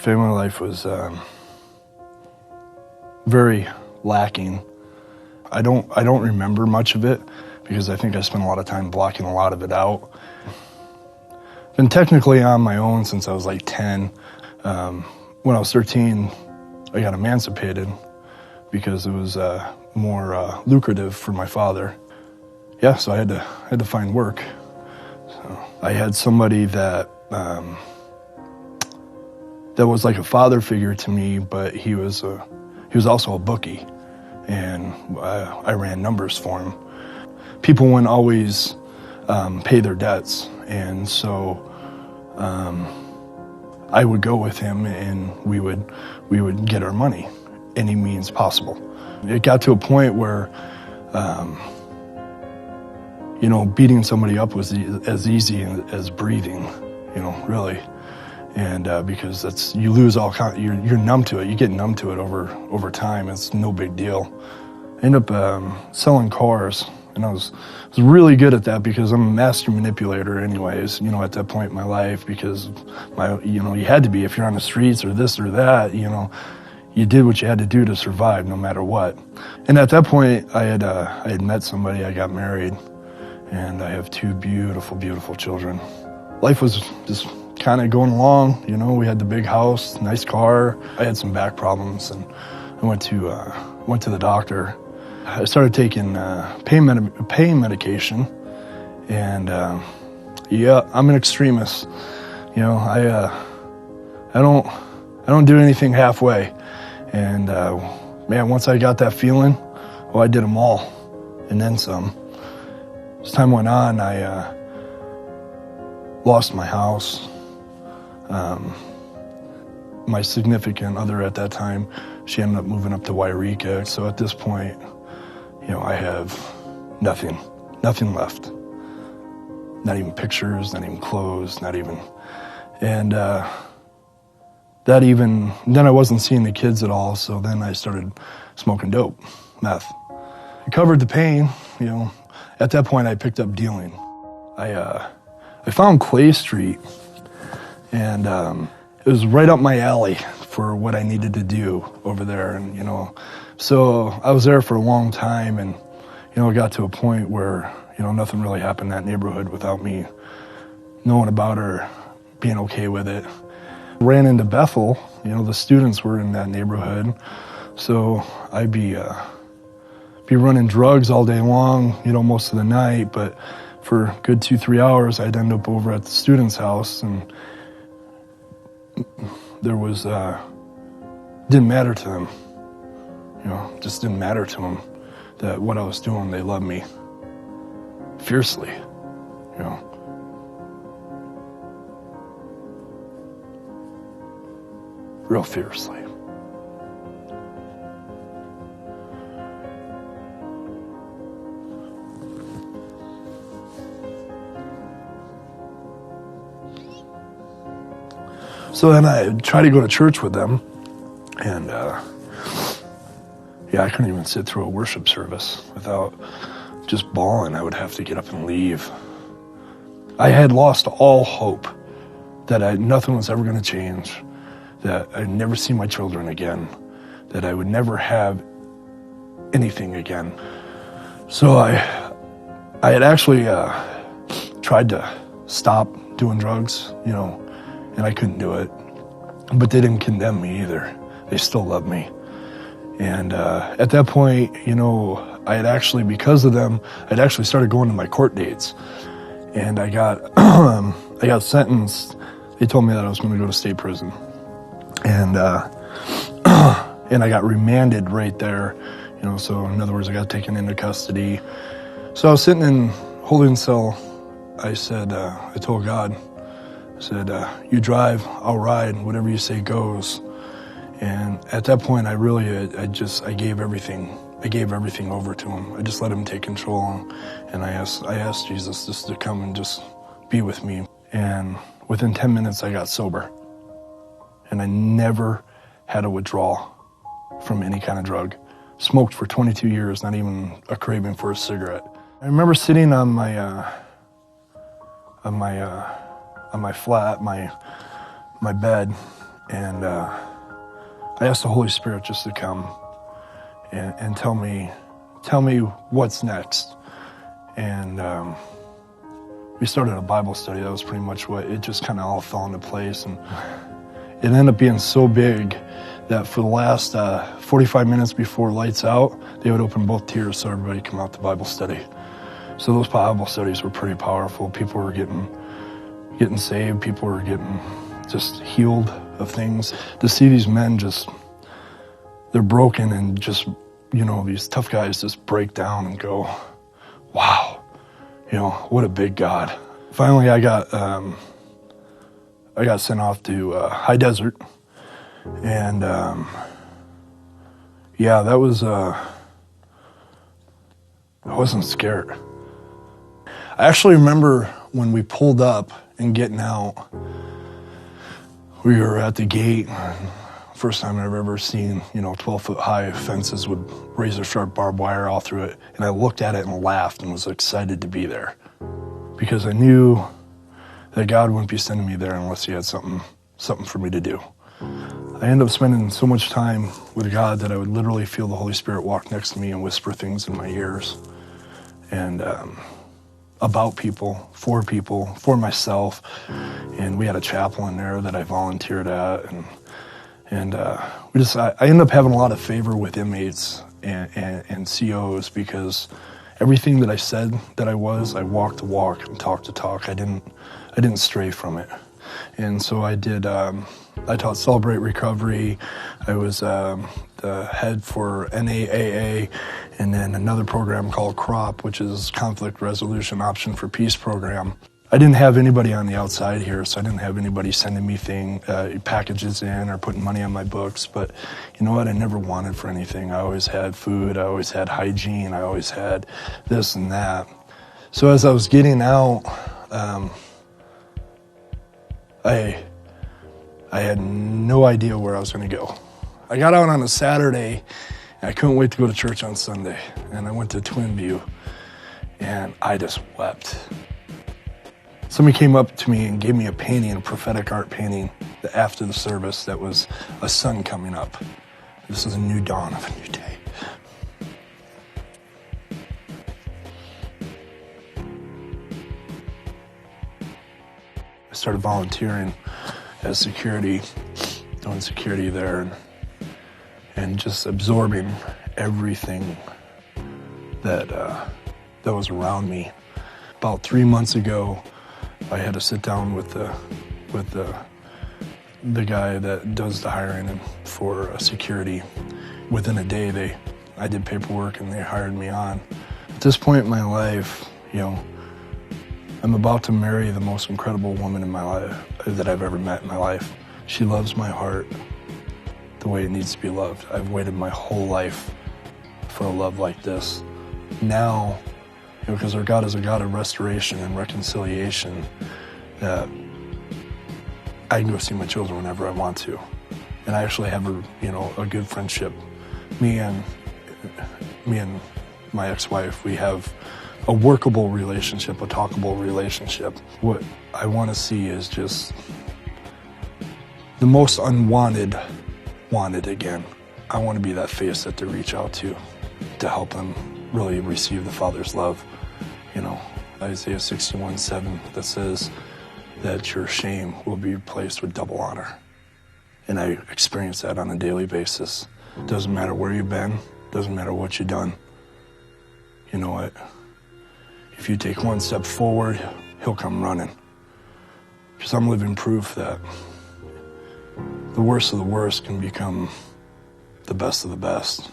Family life was very lacking. I don't remember much of it because I think I spent a lot of time blocking a lot of it out. Been technically on my own since I was like 10. When I was 13, I got emancipated because it was more lucrative for my father. Yeah, so I had to find work. So I had somebody that was like a father figure to me, but he was also a bookie, and I ran numbers for him. People wouldn't always pay their debts, and so I would go with him, and we would get our money any means possible. It got to a point where beating somebody up was as easy as breathing, really. And because you lose you're numb to it. You get numb to it over time. It's no big deal. I ended up selling cars, and I was really good at that because I'm a master manipulator anyways, at that point in my life, because you had to be. If you're on the streets or this or that, you did what you had to do to survive no matter what. And at that point, I had met somebody, I got married, and I have 2 beautiful, beautiful children. Life was just kind of going along, we had the big house, nice car. I had some back problems, and I went to the doctor. I started taking pain medication, and I'm an extremist. I don't do anything halfway. And man, once I got that feeling, I did them all, and then some. As time went on, I lost my house. My significant other at that time, she ended up moving up to Wairika. So at this point, I have nothing left. Not even pictures, not even clothes, not even. And then I wasn't seeing the kids at all. So then I started smoking dope, meth. It covered the pain, At that point, I picked up dealing. I found Clay Street, and it was right up my alley for what I needed to do over there. And, so I was there for a long time, and, it got to a point where, nothing really happened in that neighborhood without me knowing about or being okay with it. Ran into Bethel, the students were in that neighborhood, so I'd be running drugs all day long, most of the night, but for a good 2-3 hours, I'd end up over at the student's house, and there was, didn't matter to them, just didn't matter to them that what I was doing. They loved me fiercely, real fiercely. So then I tried to go to church with them, and I couldn't even sit through a worship service without just bawling. I would have to get up and leave. I had lost all hope that nothing was ever going to change, that I'd never see my children again, that I would never have anything again. So I had actually tried to stop doing drugs, and I couldn't do it. But they didn't condemn me either. They still loved me. And at that point, I had actually, because of them, I'd actually started going to my court dates. And I got I got sentenced. They told me that I was going to go to state prison. And and I got remanded right there. So in other words, I got taken into custody. So I was sitting in holding cell. I said, I told God, I said, you drive, I'll ride, whatever you say goes. And at that point, I gave everything. I gave everything over to him. I just let him take control. And I asked Jesus just to come and just be with me. And within 10 minutes, I got sober. And I never had a withdrawal from any kind of drug. Smoked for 22 years, not even a craving for a cigarette. I remember sitting on my flat, my bed, And I asked the Holy Spirit just to come and tell me what's next. And we started a Bible study. That was pretty much what, it just kind of all fell into place. And it ended up being so big that for the last 45 minutes before lights out, they would open both tiers so everybody could come out to Bible study. So those Bible studies were pretty powerful. People were getting saved. People were getting just healed of things. To see these men they're broken, and just, these tough guys just break down and go, wow, what a big God. Finally, I got sent off to high desert, and that was I wasn't scared. I actually remember when we pulled up and getting out, we were at the gate. First time I've ever seen, 12-foot high fences with razor sharp barbed wire all through it. And I looked at it and laughed and was excited to be there, because I knew that God wouldn't be sending me there unless he had something for me to do. I ended up spending so much time with God that I would literally feel the Holy Spirit walk next to me and whisper things in my ears. And about people, for myself. And we had a chapel in there that I volunteered at, and I ended up having a lot of favor with inmates and COs, because everything that I said that I walked the walk and talked the talk. I didn't stray from it. And so I taught Celebrate Recovery. I was the head for NAAA, and then another program called CROP, which is Conflict Resolution Option for Peace program. I didn't have anybody on the outside here, so I didn't have anybody sending me packages in or putting money on my books. But you know what? I never wanted for anything. I always had food. I always had hygiene. I always had this and that. So as I was getting out, I had no idea where I was going to go. I got out on a Saturday, and I couldn't wait to go to church on Sunday. And I went to Twin View, and I just wept. Somebody came up to me and gave me a painting, a prophetic art painting, after the service that was a sun coming up. This is a new dawn of a new day. I started volunteering as security, doing security there, and just absorbing everything that was around me. About 3 months ago, I had to sit down with the guy that does the hiring for security. Within a day, I did paperwork and they hired me on. At this point in my life, I'm about to marry the most incredible woman in my life that I've ever met in my life. She loves my heart the way it needs to be loved. I've waited my whole life for a love like this. Now, because our God is a God of restoration and reconciliation, that I can go see my children whenever I want to. And I actually have a good friendship. Me and my ex-wife, we have a workable relationship, a talkable relationship. What I want to see is just the most unwanted wanted again. I want to be that face that they reach out to help them really receive the Father's love. Isaiah 61:7 that says that your shame will be replaced with double honor. And I experience that on a daily basis. Doesn't matter where you've been, doesn't matter what you've done. You know what? If you take one step forward, he'll come running. Because I'm living proof that the worst of the worst can become the best of the best.